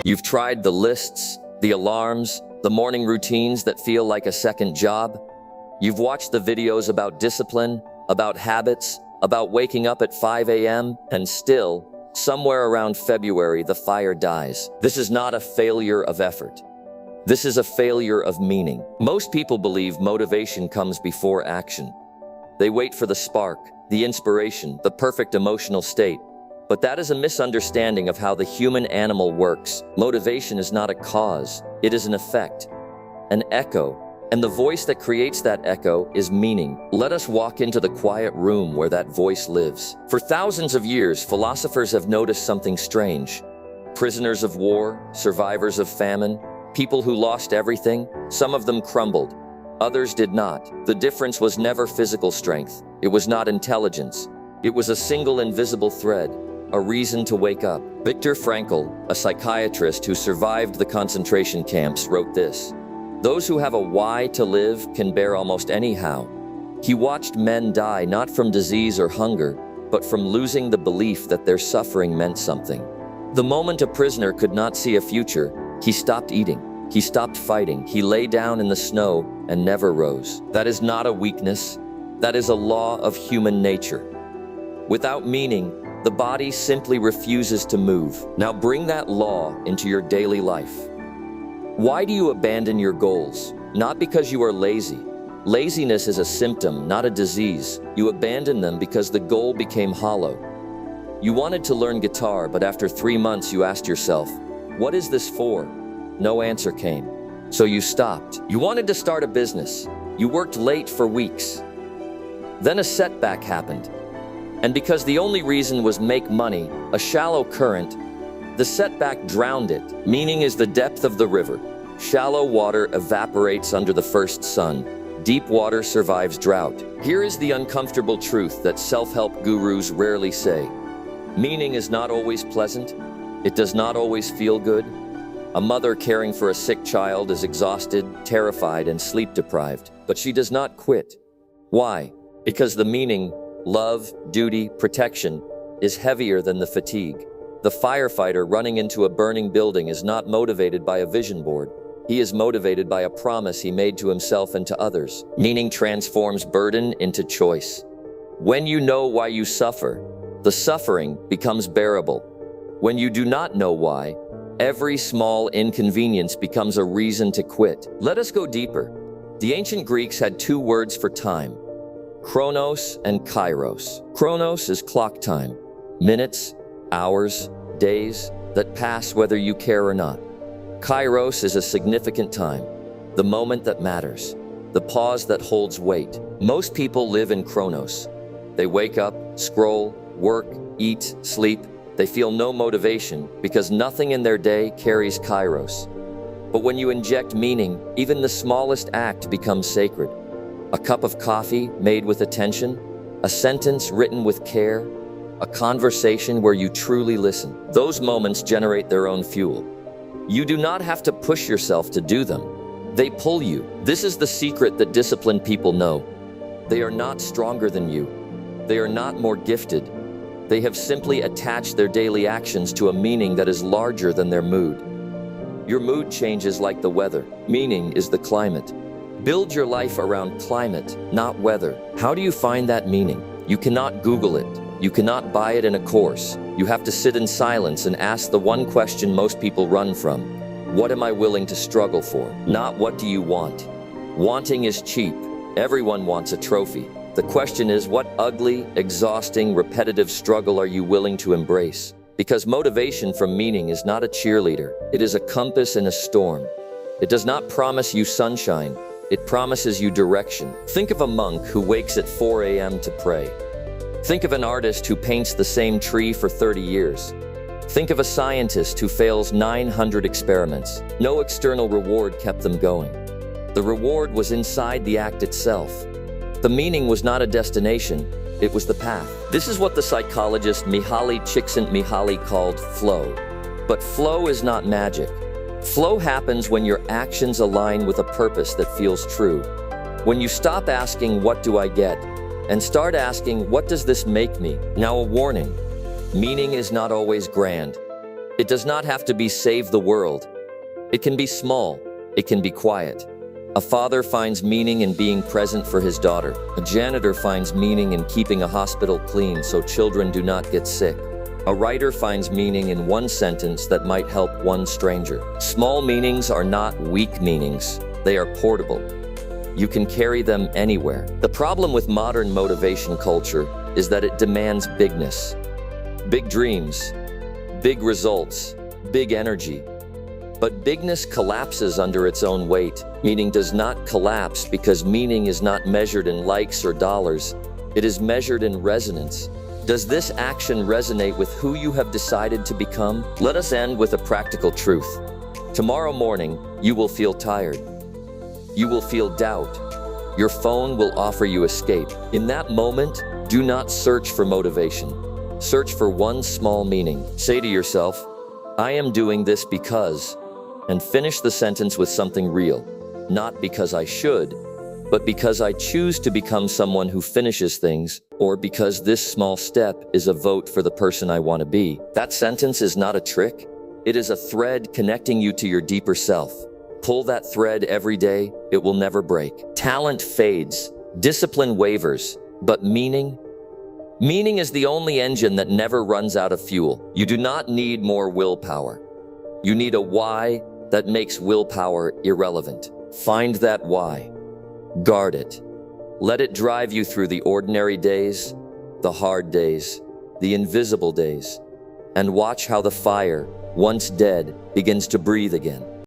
You've tried the lists, the alarms, the morning routines that feel like a second job. You've watched the videos about discipline, about habits, about waking up at 5 a.m., and still, somewhere around February, the fire dies. This is not a failure of effort. This is a failure of meaning. Most people believe motivation comes before action. They wait for the spark, the inspiration, the perfect emotional state. But that is a misunderstanding of how the human animal works. Motivation is not a cause, it is an effect, an echo. And the voice that creates that echo is meaning. Let us walk into the quiet room where that voice lives. For thousands of years, philosophers have noticed something strange. Prisoners of war, survivors of famine, people who lost everything, some of them crumbled, others did not. The difference was never physical strength. It was not intelligence. It was a single invisible thread, a reason to wake up. Viktor Frankl, a psychiatrist who survived the concentration camps, wrote this: "Those who have a why to live can bear almost any how." He watched men die not from disease or hunger, but from losing the belief that their suffering meant something. The moment a prisoner could not see a future, he stopped eating. He stopped fighting. He lay down in the snow and never rose. That is not a weakness. That is a law of human nature. Without meaning, the body simply refuses to move. Now bring that law into your daily life. Why do you abandon your goals? Not because you are lazy. Laziness is a symptom, not a disease. You abandon them because the goal became hollow. You wanted to learn guitar, but after 3 months you asked yourself, "What is this for?" No answer came. So you stopped. You wanted to start a business. You worked late for weeks. Then a setback happened. And because the only reason was make money, a shallow current, the setback drowned it. Meaning is the depth of the river. Shallow water evaporates under the first sun. Deep water survives drought. Here is the uncomfortable truth that self-help gurus rarely say. Meaning is not always pleasant. It does not always feel good. A mother caring for a sick child is exhausted, terrified, and sleep-deprived, but she does not quit. Why? Because the meaning, love, duty, protection, is heavier than the fatigue. The firefighter running into a burning building is not motivated by a vision board. He is motivated by a promise he made to himself and to others. Meaning transforms burden into choice. When you know why you suffer, the suffering becomes bearable. When you do not know why, every small inconvenience becomes a reason to quit. Let us go deeper. The ancient Greeks had 2 words for time: chronos and kairos. Chronos is clock time, minutes, hours, days that pass whether you care or not. Kairos is a significant time, the moment that matters, the pause that holds weight. Most people live in chronos. They wake up, scroll, work, eat, sleep. They feel no motivation because nothing in their day carries kairos. But when you inject meaning, even the smallest act becomes sacred. A cup of coffee made with attention, a sentence written with care, a conversation where you truly listen. Those moments generate their own fuel. You do not have to push yourself to do them. They pull you. This is the secret that disciplined people know. They are not stronger than you. They are not more gifted. They have simply attached their daily actions to a meaning that is larger than their mood. Your mood changes like the weather. Meaning is the climate. Build your life around climate, not weather. How do you find that meaning? You cannot Google it. You cannot buy it in a course. You have to sit in silence and ask the one question most people run from. What am I willing to struggle for? Not what do you want? Wanting is cheap. Everyone wants a trophy. The question is, what ugly, exhausting, repetitive struggle are you willing to embrace? Because motivation from meaning is not a cheerleader. It is a compass in a storm. It does not promise you sunshine. It promises you direction. Think of a monk who wakes at 4 a.m. to pray. Think of an artist who paints the same tree for 30 years. Think of a scientist who fails 900 experiments. No external reward kept them going. The reward was inside the act itself. The meaning was not a destination, it was the path. This is what the psychologist Mihaly Csikszentmihalyi called flow. But flow is not magic. Flow happens when your actions align with a purpose that feels true. When you stop asking, "What do I get?" and start asking, "What does this make me?" Now a warning. Meaning is not always grand. It does not have to be save the world. It can be small. It can be quiet. A father finds meaning in being present for his daughter. A janitor finds meaning in keeping a hospital clean so children do not get sick. A writer finds meaning in one sentence that might help one stranger. Small meanings are not weak meanings. They are portable. You can carry them anywhere. The problem with modern motivation culture is that it demands bigness. Big dreams, big results, big energy. But bigness collapses under its own weight. Meaning does not collapse because meaning is not measured in likes or dollars. It is measured in resonance. Does this action resonate with who you have decided to become? Let us end with a practical truth. Tomorrow morning, you will feel tired. You will feel doubt. Your phone will offer you escape. In that moment, do not search for motivation. Search for one small meaning. Say to yourself, I am doing this because, and finish the sentence with something real. Not because I should, but because I choose to become someone who finishes things, or because this small step is a vote for the person I want to be. That sentence is not a trick. It is a thread connecting you to your deeper self. Pull that thread every day, it will never break. Talent fades, discipline wavers, but meaning is the only engine that never runs out of fuel. You do not need more willpower. You need a why that makes willpower irrelevant. Find that why. Guard it. Let it drive you through the ordinary days, the hard days, the invisible days, and watch how the fire, once dead, begins to breathe again.